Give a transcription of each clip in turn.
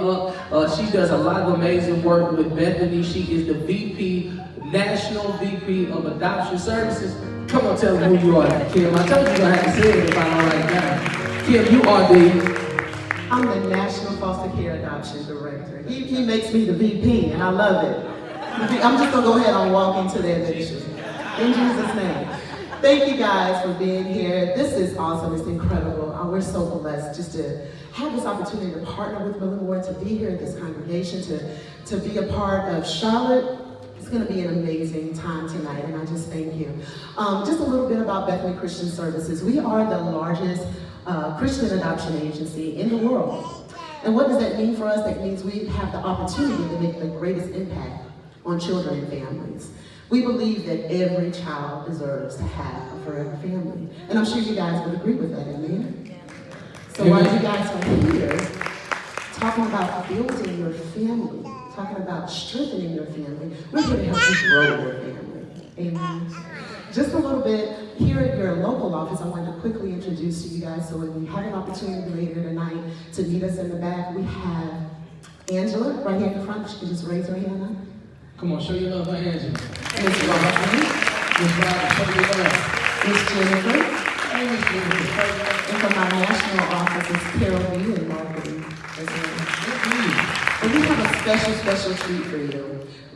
up. She does a lot of amazing work with Bethany. She is the VP, National VP of Adoption Services. Come on, tell them who you are, Kim. I told you I had to say it if I don't write it down. Kim, you are I'm the National Foster Care Adoption Director. He makes me the VP, and I love it. I'm just gonna go ahead and walk into that mission. In Jesus' name. Thank you guys for being here. This is awesome, it's incredible. We're so blessed just to have this opportunity to partner with Willie Moore, to be here at this congregation, to be a part of Charlotte. It's gonna be an amazing time tonight, and I just thank you. Just a little bit about Bethany Christian Services. We are the largest Christian adoption agency in the world. And what does that mean for us? That means we have the opportunity to make the greatest impact on children and families. We believe that every child deserves to have a forever family. And I'm sure you guys would agree with that, amen? So while you guys are here, talking about building your family, talking about strengthening your family, we're here to help you grow your family, amen? Just a little bit, here at your local office, I wanted to quickly introduce to you guys, so when you have an opportunity later tonight to meet us in the back, we have Angela right here in the front. She can just raise her hand up. Come on, show your love for Angela. Miss Robert. Miss Robert, show your love. Miss Jennifer. Hey, Miss Jennifer. And from our national office is Carol B. in marketing as well. And we have a special treat for you.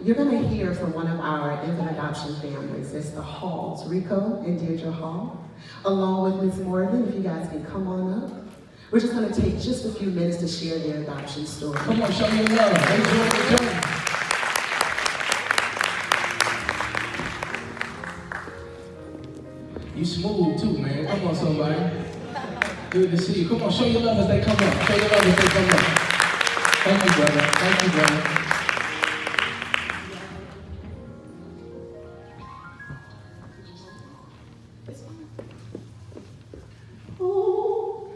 You're going to hear from one of our infant adoption families. It's the Halls, Rico and Deirdre Hall, along with Miss Morgan. If you guys can come on up. We're just going to take just a few minutes to share their adoption story. Come on, show your love. Enjoy the journey. You smooth too, man. Come on, somebody. Good to see you. Come on, show your love as they come up. Show your love as they come up. Thank you, brother. Thank you, brother. Oh,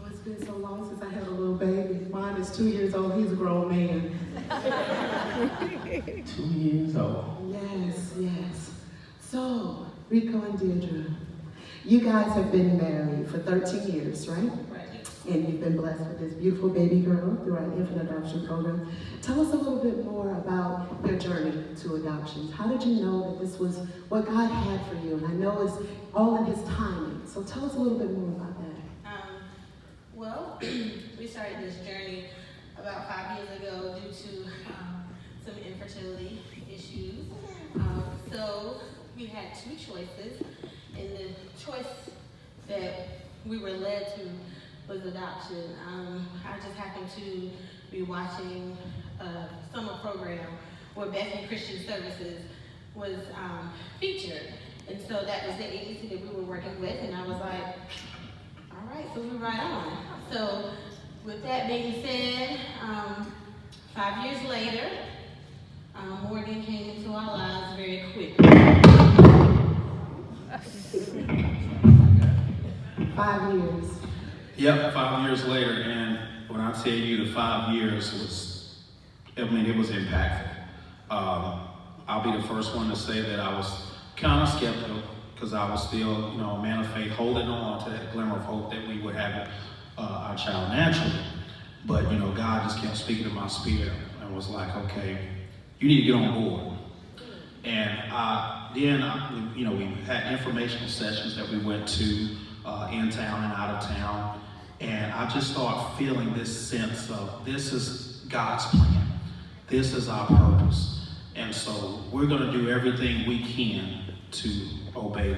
it's been so long since I had a little baby. Mine is 2 years old. He's a grown man. 2 years old. Yes, yes. So, Rico and Deirdre, you guys have been married for 13 years, right? Right. And you've been blessed with this beautiful baby girl through our infant adoption program. Tell us a little bit more about your journey to adoptions. How did you know that this was what God had for you? And I know it's all in His timing. So tell us a little bit more about that. Well, we started this journey about 5 years ago due to some infertility issues. So we had two choices, and the choice that we were led to was adoption. I just happened to be watching a summer program where Bethany Christian Services was featured. And so that was the agency that we were working with, and I was like, all right, so we're right on. So with that being said, 5 years later, Morgan came into our lives very quickly. 5 years. Yep, 5 years later, and when I tell you the 5 years was, it was impactful. I'll be the first one to say that I was kind of skeptical because I was still, a man of faith, holding on to that glimmer of hope that we would have our child naturally. But, God just kept speaking to my spirit and was like, okay, you need to get on board. And then, we had informational sessions that we went to in town and out of town. And I just started feeling this sense of this is God's plan. This is our purpose. And so we're going to do everything we can to obey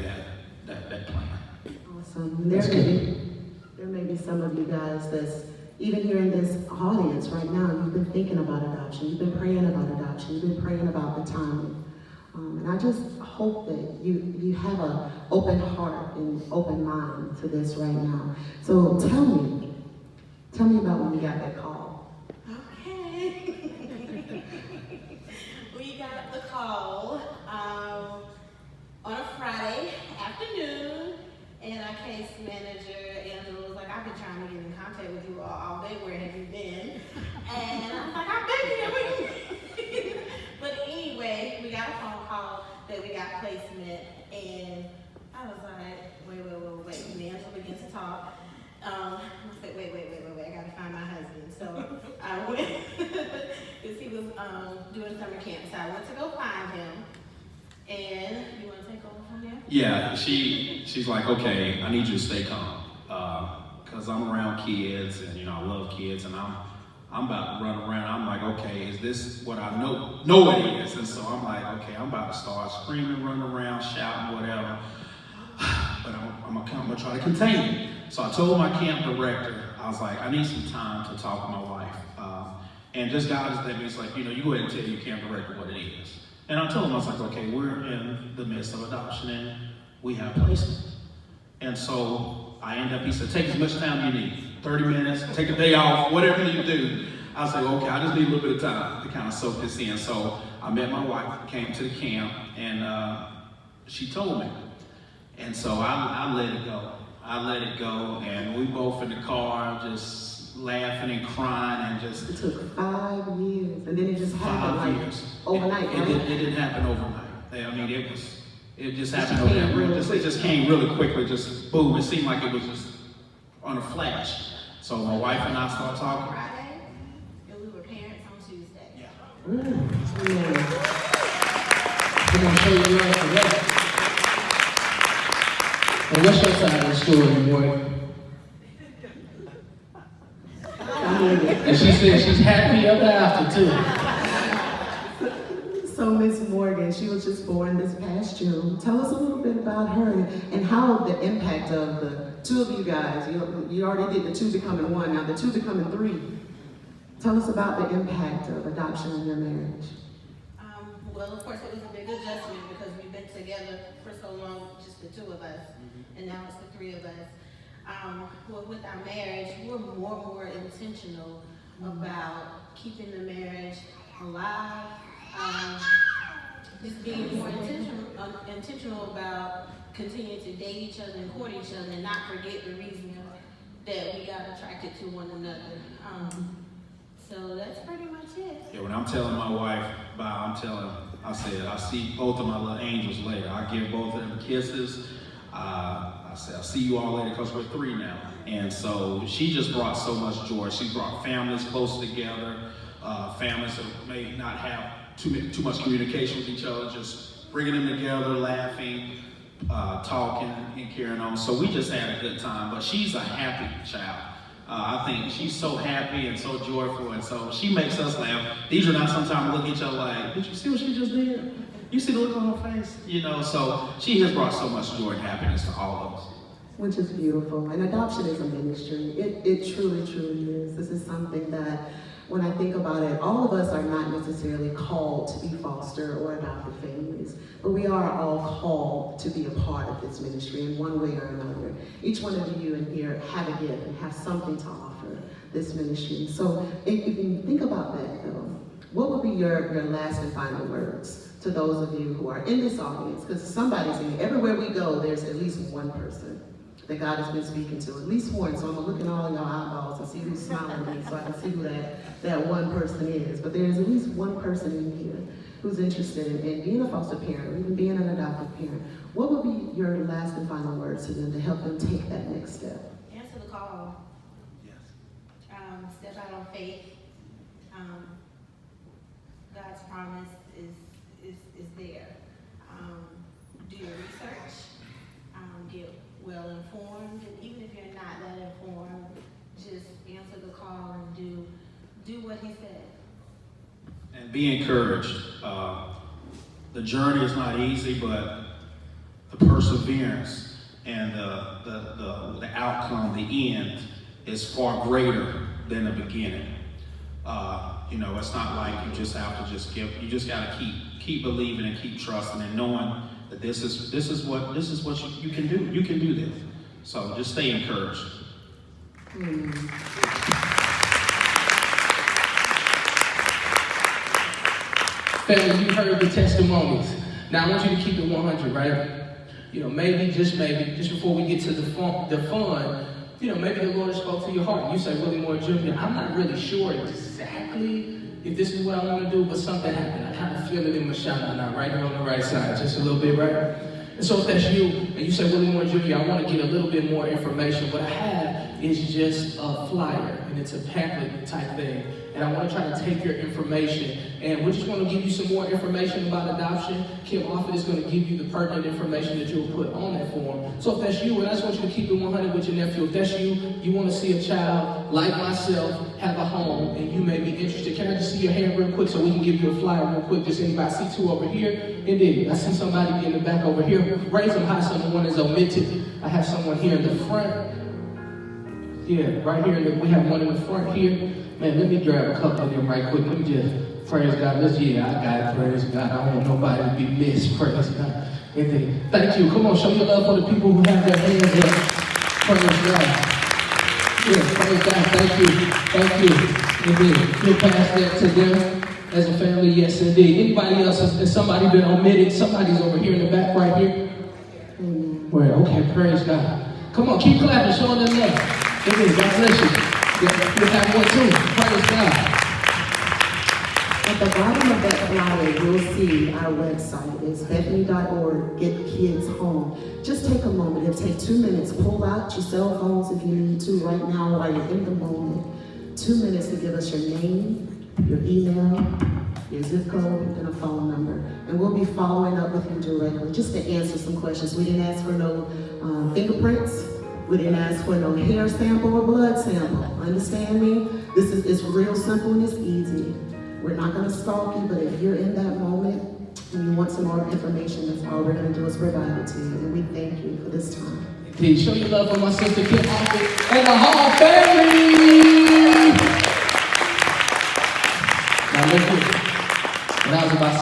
that plan. Awesome. There may be some of you guys that's even here in this audience right now, you've been thinking about adoption, you've been praying about adoption, you've been praying about the timing. And I just hope that you have an open heart and open mind to this right now. So tell me about when you got that call. Okay. We got the call on a Friday afternoon, and our case manager, Angela, was like, I've been trying to get in contact with you all day. Where have you been? And I was like, I've been here. But anyway, we got a phone call that we got placement, and I I was like, wait. And Angela began to talk. I said, wait, I gotta find my husband. So I went, because he was doing summer camp. So I went to go find him. And you want to take over from there? Yeah, she's like, okay, I need you to stay calm. Because I'm around kids, and I love kids, and I'm about to run around. I'm like, okay, is this what I know it is? And so I'm like, okay, I'm about to start screaming, running around, shouting, whatever. But I'm gonna try to contain it. So I told my camp director, I was like, I need some time to talk with my wife. And just God is that, it's like, you go ahead and tell your camp director what it is. And I told him, I was like, okay, we're in the midst of adoption and we have placement. And so he said, take as much time you need. 30 minutes, take a day off, whatever you do. I said, okay, I just need a little bit of time to kind of soak this in. So I met my wife, came to the camp, and she told me. And so I let it go. I let it go, and we both in the car just laughing and crying and just. It took 5 years, and then it just happened 5 like years. overnight, right? It didn't happen overnight. I mean, it just happened overnight. It just came really quickly, just boom. It seemed like it was just on a flash. So my wife and I started talking. Friday, and we were parents on Tuesday. Yeah. Yeah. I'm going to show you love for that. And what's your side of the story, boy? And she said she's happy ever after, too. So Miss Morgan, she was just born this past June. Tell us a little bit about her and how the impact of the two of you guys, you already did the two becoming one, now the two becoming three. Tell us about the impact of adoption in your marriage. Well, of course, it was a big adjustment because we've been together for so long, just the two of us, and now it's the three of us. With our marriage, we're more intentional about keeping the marriage alive, just being more intentional about continuing to date each other and court each other and not forget the reason that we got attracted to one another. So that's pretty much it. Yeah, when I'm telling my wife bye, I said, I see both of my little angels later. I give both of them kisses. I said, I'll see you all later because we're three now. And so she just brought so much joy. She brought families closer together, families that may not have too much communication with each other, just bringing them together, laughing, talking, and carrying on. So we just had a good time, but she's a happy child. I think she's so happy and so joyful, and so she makes us laugh. These are not sometimes look at each other like, did you see what she just did? You see the look on her face? So she has brought so much joy and happiness to all of us. Which is beautiful. And adoption is a ministry. It truly is. This is something that, when I think about it, all of us are not necessarily called to be foster or adopted families, but we are all called to be a part of this ministry in one way or another. Each one of you in here have a gift and have something to offer this ministry. So if you think about that, though, what would be your last and final words to those of you who are in this audience? Because somebody's in here. Everywhere we go, there's at least one person that God has been speaking to, at least one. So I'm gonna look in all of your eyeballs and see who's smiling at me so I can see who that one person is. But there's at least one person in here who's interested in being a foster parent or even being an adoptive parent. What would be your last and final words to them to help them take that next step? Answer the call. Yes. Step out on faith. God's promise is there. Do your research. Get well informed, and even if you're not that informed, just answer the call and do what he said. And be encouraged. The journey is not easy, but the perseverance and the outcome, the end, is far greater than the beginning. It's not like you just have to just give. You just got to keep believing and keep trusting and knowing that this is what you can do. You can do this. So just stay encouraged. Family, you heard the testimonies. Now I want you to keep it 100, right? Maybe, just before we get to the fun, maybe the Lord spoke to your heart. You say, Willie Moore Jr., I'm not really sure exactly if this is what I want to do, but something happened. I kind of feel it in my shana now, right here on the right side, just a little bit, right? And so if that's you, and you say, Willie Moore Jr., I want to get a little bit more information, what I have is just a flyer, and it's a pamphlet type thing. And I want to try to take your information, and we're just going to give you some more information about adoption. Kim Offit is going to give you the pertinent information that you'll put on that form. So if that's you, and I just want you to keep it 100 with your nephew, if that's you, you want to see a child like myself have a home, and you may be interested. Can I just see your hand real quick so we can give you a flyer real quick? Just anybody? I see two over here. Indeed. I see somebody in the back over here. Raise them high, someone is omitted. I have someone here in the front. Yeah, right here. We have one in the front here. Man, let me grab a couple of them right quick. Let me just, praise God. I got it, praise God. I don't want nobody to be missed, praise God. Indeed. Thank you. Come on, show your love for the people who have their hands up. Praise God. Yeah, praise God. Thank you. Indeed. You'll pass that to them as a family. Yes, indeed. Anybody else? Has somebody been omitted? Somebody's over here in the back right here. Well, okay, praise God. Come on, keep clapping, showing them love. Indeed. God bless you. You have one too. Praise God. At the bottom of that flyer, you'll see our website. It's bethany.org, Get Kids Home. Just take a moment. It'll take 2 minutes. Pull out your cell phones if you need to right now while you're in the moment. 2 minutes to give us your name, your email, your zip code, and a phone number. And we'll be following up with you directly just to answer some questions. We didn't ask for no fingerprints. We didn't ask for no hair sample or blood sample. Understand me? This is it's real simple and it's easy. We're not going to stalk you, but if you're in that moment and you want some more information, that's all we're going to do is provide it to you. And we thank you for this time. Please show your love for my sister Kim Offit and the whole family. Now look here.